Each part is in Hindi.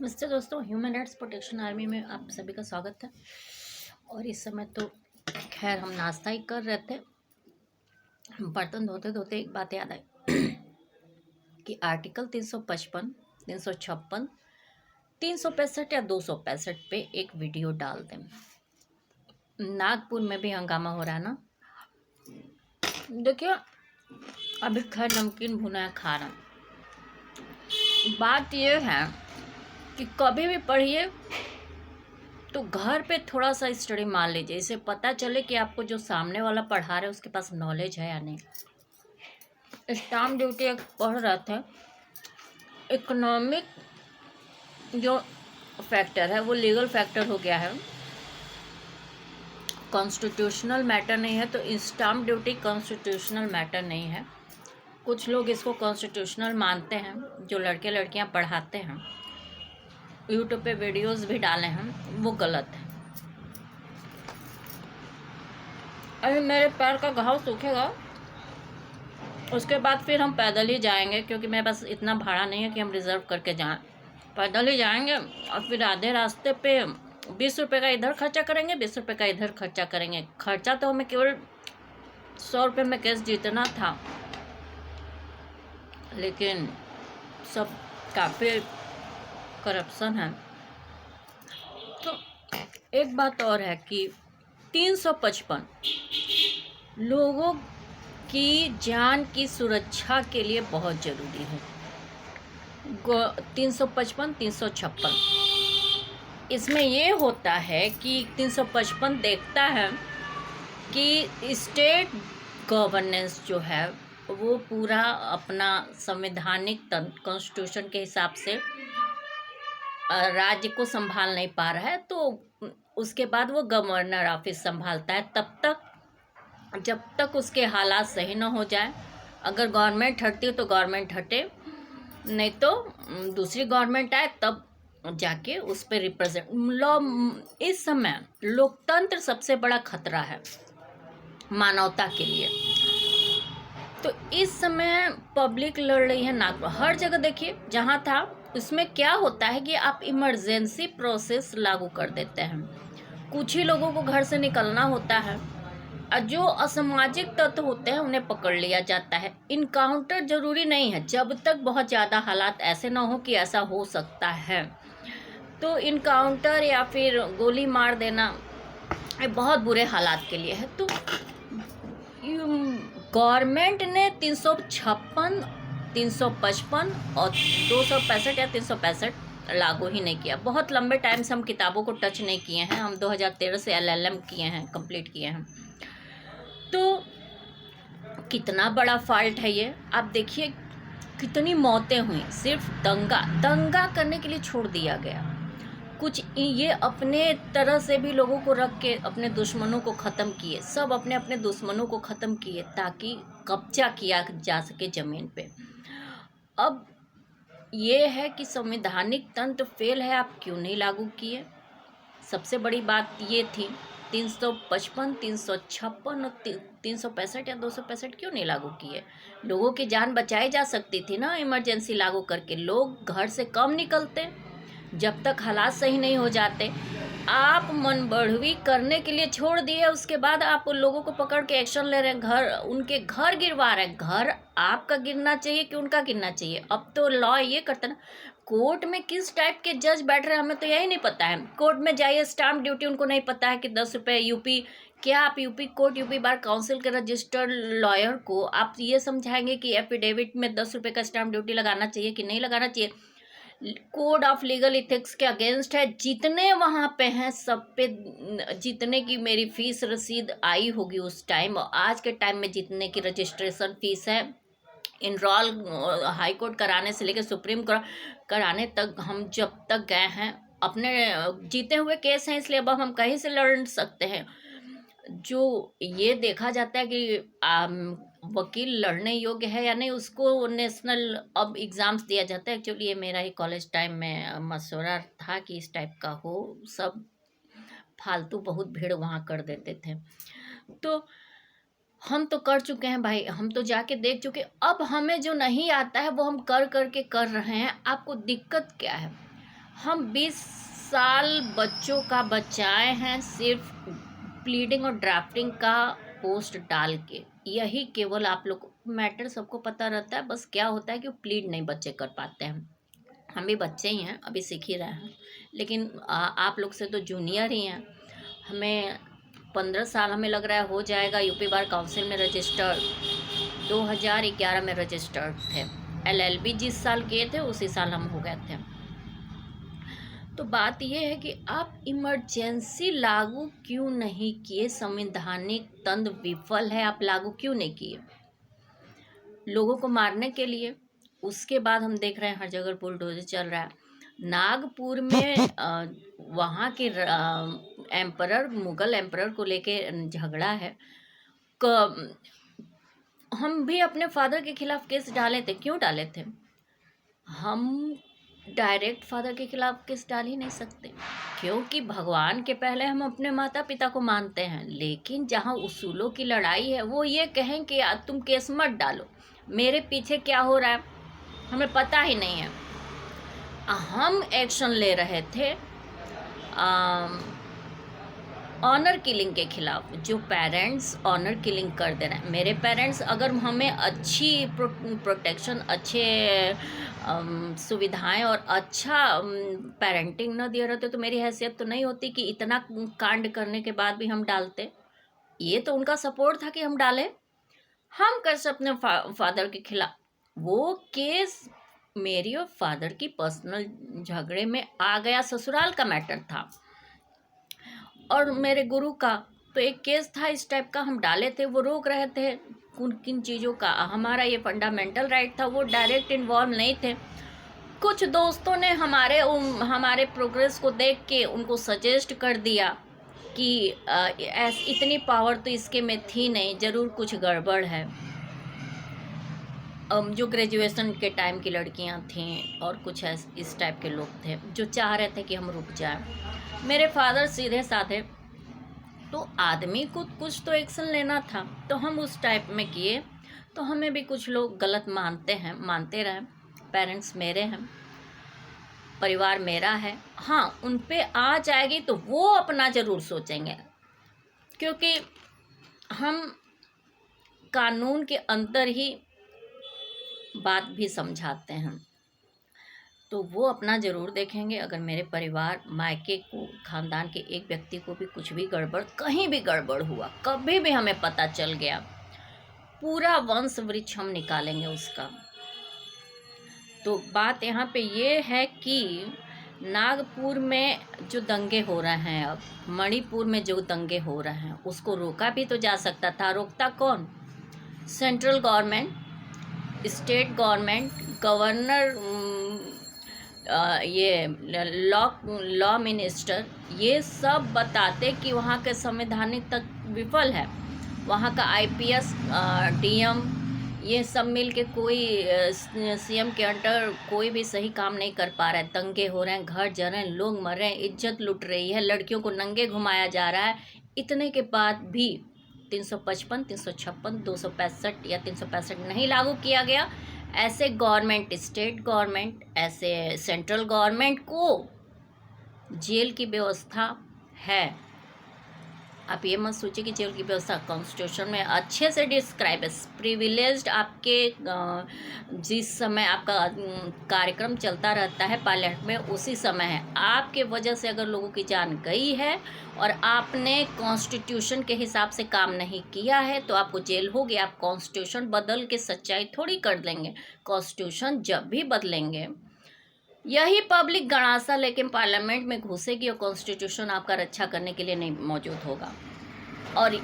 नमस्ते दोस्तों, ह्यूमन राइट्स प्रोटेक्शन आर्मी में आप सभी का स्वागत है। और इस समय तो खैर हम नाश्ता ही कर रहे थे। बर्तन धोते धोते एक बात याद आई कि आर्टिकल 355, 356, 365 या 265 पे एक वीडियो डाल दें। नागपुर में भी हंगामा हो रहा है ना। देखिए, अभी खैर नमकीन भुना खा रहा हूं। बात यह है कि कभी भी पढ़िए तो घर पे थोड़ा सा स्टडी मान लीजिए, इसे पता चले कि आपको जो सामने वाला पढ़ा रहा है उसके पास नॉलेज है या नहीं। स्टाम्प ड्यूटी एक पढ़ रहा था, इकोनॉमिक जो फैक्टर है वो लीगल फैक्टर हो गया है, कॉन्स्टिट्यूशनल मैटर नहीं है। तो स्टाम्प ड्यूटी कॉन्स्टिट्यूशनल मैटर नहीं है। कुछ लोग इसको कॉन्स्टिट्यूशनल मानते हैं, जो लड़के लड़कियां पढ़ाते हैं, यूट्यूब पे वीडियोस भी डाले हैं, वो गलत है। अरे मेरे पैर का घाव सूखेगा, उसके बाद फिर हम पैदल ही जाएंगे, क्योंकि मेरे पास इतना भाड़ा नहीं है कि हम रिज़र्व करके जाएं। पैदल ही जाएंगे और फिर आधे रास्ते पे 20 रुपये का इधर खर्चा करेंगे, 20 रुपये का इधर खर्चा करेंगे। खर्चा तो हमें केवल 100 रुपये में केस जीतना था, लेकिन सब काफ़ी करप्शन है। तो एक बात और है कि 355 लोगों की जान की सुरक्षा के लिए बहुत ज़रूरी है। 355, 356 इसमें ये होता है कि 355 देखता है कि स्टेट गवर्नेंस जो है वो पूरा अपना संवैधानिक कॉन्स्टिट्यूशन के हिसाब से राज्य को संभाल नहीं पा रहा है, तो उसके बाद वो गवर्नर ऑफिस संभालता है। तब तक जब तक उसके हालात सही ना हो जाए, अगर गवर्नमेंट हटती है तो गवर्नमेंट हटे, नहीं तो दूसरी गवर्नमेंट आए तब जाके उस पर रिप्रेजेंट लॉ। इस समय लोकतंत्र सबसे बड़ा खतरा है मानवता के लिए। तो इस समय पब्लिक लड़ रही है नागपुर, हर जगह देखिए जहाँ था उसमें क्या होता है कि आप इमरजेंसी प्रोसेस लागू कर देते हैं। कुछ ही लोगों को घर से निकलना होता है और जो असामाजिक तत्व होते हैं उन्हें पकड़ लिया जाता है। इनकाउंटर जरूरी नहीं है, जब तक बहुत ज़्यादा हालात ऐसे ना हो कि ऐसा हो सकता है, तो इनकाउंटर या फिर गोली मार देना ये बहुत बुरे हालात के लिए है। तो गवर्नमेंट ने 356, 355 और 265 या 365 लागू ही नहीं किया। बहुत लंबे टाइम से हम किताबों को टच नहीं किए हैं। हम 2013 से LLM किए हैं, कंप्लीट किए हैं। तो कितना बड़ा फॉल्ट है ये, आप देखिए कितनी मौतें हुई सिर्फ दंगा करने के लिए छोड़ दिया गया। कुछ ये अपने तरह से भी लोगों को रख के अपने दुश्मनों को ख़त्म किए, सब अपने अपने दुश्मनों को ख़त्म किए ताकि कब्जा किया जा सके ज़मीन पे। अब ये है कि संवैधानिक तंत्र फेल है, आप क्यों नहीं लागू किए? सबसे बड़ी बात ये थी 355, 356 और 365 या 265 क्यों नहीं लागू किए? लोगों की जान बचाई जा सकती थी ना इमरजेंसी लागू करके। लोग घर से कम निकलते जब तक हालात सही नहीं हो जाते। आप मन बढ़वी करने के लिए छोड़ दिए, उसके बाद आप उन लोगों को पकड़ के एक्शन ले रहे हैं, उनके घर गिरवा रहे हैं। घर आपका गिरना चाहिए कि उनका गिरना चाहिए? अब तो लॉ ये करता ना, कोर्ट में किस टाइप के जज बैठ रहे हैं हमें तो यही नहीं पता है। कोर्ट में जाइए, स्टाम्प ड्यूटी उनको नहीं पता है कि 10 रुपये यूपी, क्या आप UP court, UP bar council के रजिस्टर्ड लॉयर को आप ये समझाएंगे कि एफिडेविट में 10 रुपये का स्टाम्प ड्यूटी लगाना चाहिए कि नहीं लगाना चाहिए? कोड ऑफ लीगल इथिक्स के अगेंस्ट है। जितने वहाँ पे हैं सब पे, जितने की मेरी फीस रसीद आई होगी उस टाइम और आज के टाइम में जितने की रजिस्ट्रेशन फीस है, इनरोल हाई कोर्ट कराने से लेकर सुप्रीम कोर्ट कराने तक, हम जब तक गए हैं अपने जीते हुए केस हैं, इसलिए अब हम कहीं से लड़ सकते हैं। जो ये देखा जाता है कि वकील लड़ने योग्य है या नहीं, उसको नेशनल अब एग्ज़ाम्स दिया जाता है। एक्चुअली ये मेरा ही कॉलेज टाइम में मशवरा था कि इस टाइप का हो, सब फालतू बहुत भीड़ वहाँ कर देते थे। तो हम तो कर चुके हैं भाई, हम तो जाके देख चुके। अब हमें जो नहीं आता है वो हम कर करके कर रहे हैं। आपको दिक्कत क्या है? हम 20 साल बच्चों का बचाए हैं सिर्फ प्लीडिंग और ड्राफ्टिंग का पोस्ट डाल के। यही केवल आप लोग मैटर सबको पता रहता है, बस क्या होता है कि प्लीड नहीं बच्चे कर पाते हैं। हम भी बच्चे ही हैं, अभी सीख ही रहे हैं, लेकिन आप लोग से तो जूनियर ही हैं। हमें 15 साल हमें लग रहा है हो जाएगा यूपी बार काउंसिल में रजिस्टर्ड। 2011 में रजिस्टर्ड थे। LLB जिस साल किए थे उसी साल हम हो गए थे। तो बात यह है कि आप इमरजेंसी लागू क्यों नहीं किए? संवैधानिक तंत्र विफल है, आप लागू क्यों नहीं किए? लोगों को मारने के लिए। उसके बाद हम देख रहे हैं हर जगह बुलडोजर चल रहा है। नागपुर में वहाँ के एम्परर, मुगल एम्परर को लेके झगड़ा है। हम भी अपने फादर के खिलाफ केस डाले थे। क्यों डाले थे? हम डायरेक्ट फादर के खिलाफ केस डाल ही नहीं सकते, क्योंकि भगवान के पहले हम अपने माता पिता को मानते हैं। लेकिन जहाँ उसूलों की लड़ाई है, वो ये कहें कि तुम केस मत डालो, मेरे पीछे क्या हो रहा है हमें पता ही नहीं है। हम एक्शन ले रहे थे ऑनर किलिंग के खिलाफ। जो पेरेंट्स ऑनर किलिंग कर दे रहे हैं, मेरे पेरेंट्स अगर हमें अच्छी प्रोटेक्शन, अच्छे सुविधाएं और अच्छा पेरेंटिंग न दिए रहते तो मेरी हैसियत तो नहीं होती कि इतना कांड करने के बाद भी हम डालते। ये तो उनका सपोर्ट था कि हम डालें। हम कैसे अपने फादर के खिलाफ? वो केस मेरी और फादर की पर्सनल झगड़े में आ गया, ससुराल का मैटर था और मेरे गुरु का। तो एक केस था इस टाइप का, हम डाले थे। वो रोक रहे थे किन चीज़ों का, हमारा ये फंडामेंटल राइट था। वो डायरेक्ट इन्वॉल्व नहीं थे। कुछ दोस्तों ने हमारे प्रोग्रेस को देख के उनको सजेस्ट कर दिया कि इतनी पावर तो इसके में थी नहीं, ज़रूर कुछ गड़बड़ है। जो ग्रेजुएशन के टाइम की लड़कियां थीं और कुछ इस टाइप के लोग थे जो चाह रहे थे कि हम रुक जाएं। मेरे फादर सीधे साधे, तो आदमी को कुछ तो एक्शन लेना था, तो हम उस टाइप में किए। तो हमें भी कुछ लोग गलत मानते हैं, मानते रहें। पेरेंट्स मेरे हैं, परिवार मेरा है। हाँ, उन पे आ जाएगी तो वो अपना ज़रूर सोचेंगे, क्योंकि हम कानून के अंदर ही बात भी समझाते हैं। तो वो अपना ज़रूर देखेंगे। अगर मेरे परिवार, मायके को, ख़ानदान के एक व्यक्ति को भी कुछ भी गड़बड़, कहीं भी गड़बड़ हुआ, कभी भी हमें पता चल गया, पूरा वंश वृक्ष हम निकालेंगे उसका। तो बात यहाँ पे ये है कि नागपुर में जो दंगे हो रहे हैं, अब मणिपुर में जो दंगे हो रहे हैं, उसको रोका भी तो जा सकता था। रोकता कौन? Central government, state government, governor, ये लॉ मिनिस्टर, ये सब बताते कि वहाँ के संवैधानिक तक विफल है। वहाँ का IPS, DM, ये सब मिल के कोई CM के अंडर कोई भी सही काम नहीं कर पा रहा है। दंगे हो रहे हैं, घर जल रहे हैं, लोग मर रहे हैं, इज्जत लुट रही है, लड़कियों को नंगे घुमाया जा रहा है। इतने के बाद भी 355, 356, 265 या 365 नहीं लागू किया गया। ऐसे गवर्नमेंट, स्टेट गवर्नमेंट, ऐसे सेंट्रल गवर्नमेंट को जेल की व्यवस्था है। आप ये मत सोचिए कि जेल की व्यवस्था कॉन्स्टिट्यूशन में अच्छे से डिस्क्राइब है। प्रिविलेज्ड आपके जिस समय आपका कार्यक्रम चलता रहता है पार्लियामेंट में, उसी समय है। आपके वजह से अगर लोगों की जान गई है और आपने कॉन्स्टिट्यूशन के हिसाब से काम नहीं किया है तो आपको जेल होगी। आप कॉन्स्टिट्यूशन बदल के सच्चाई थोड़ी कर देंगे। कॉन्स्टिट्यूशन जब भी बदलेंगे, यही पब्लिक गणासा लेकिन पार्लियामेंट में घुसेगी और कॉन्स्टिट्यूशन आपका रक्षा करने के लिए नहीं मौजूद होगा। और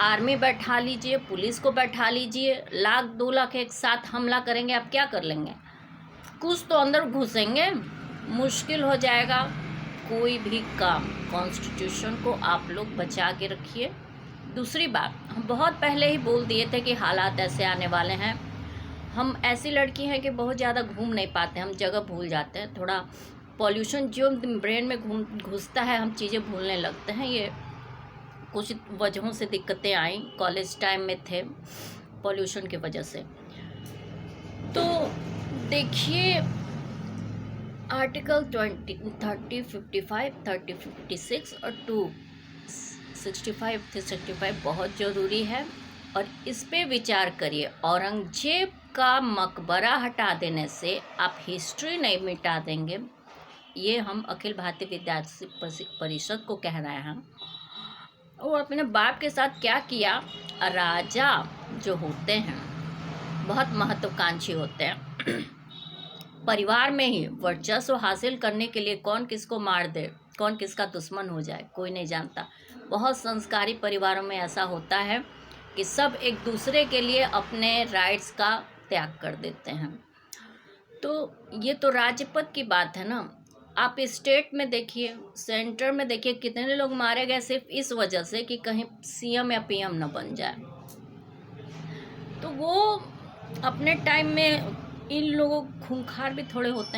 आर्मी बैठा लीजिए, पुलिस को बैठा लीजिए, 1,00,000 2 लाख एक साथ हमला करेंगे, आप क्या कर लेंगे? कुछ तो अंदर घुसेंगे, मुश्किल हो जाएगा कोई भी काम। कॉन्स्टिट्यूशन को आप लोग बचा के रखिए। दूसरी बात, हम बहुत पहले ही बोल दिए थे कि हालात ऐसे आने वाले हैं। हम ऐसी लड़की हैं कि बहुत ज़्यादा घूम नहीं पाते, हम जगह भूल जाते हैं। थोड़ा पॉल्यूशन जो ब्रेन में घुसता है, हम चीज़ें भूलने लगते हैं। ये कुछ वजहों से दिक्कतें आई, कॉलेज टाइम में थे, पॉल्यूशन की वजह से। तो देखिए, आर्टिकल 20, 30, 55, 30, 56 और 265 से 65 बहुत ज़रूरी है। और इस पे विचार करिए। औरंगजेब का मकबरा हटा देने से आप हिस्ट्री नहीं मिटा देंगे, ये हम अखिल भारतीय विद्यार्थी परिषद को कह रहे हैं। वो अपने बाप के साथ क्या किया। राजा जो होते हैं बहुत महत्वाकांक्षी होते हैं। परिवार में ही वर्चस्व हासिल करने के लिए कौन किसको मार दे, कौन किसका दुश्मन हो जाए, कोई नहीं जानता। बहुत संस्कारी परिवारों में ऐसा होता है कि सब एक दूसरे के लिए अपने राइट्स का त्याग कर देते हैं। तो ये तो राज्यपद की बात है ना। आप स्टेट में देखिए, सेंटर में देखिए, कितने लोग मारे गए सिर्फ इस वजह से कि कहीं सीएम या पीएम न बन जाए। तो वो अपने टाइम में इन लोगों खूंखार भी थोड़े होते हैं।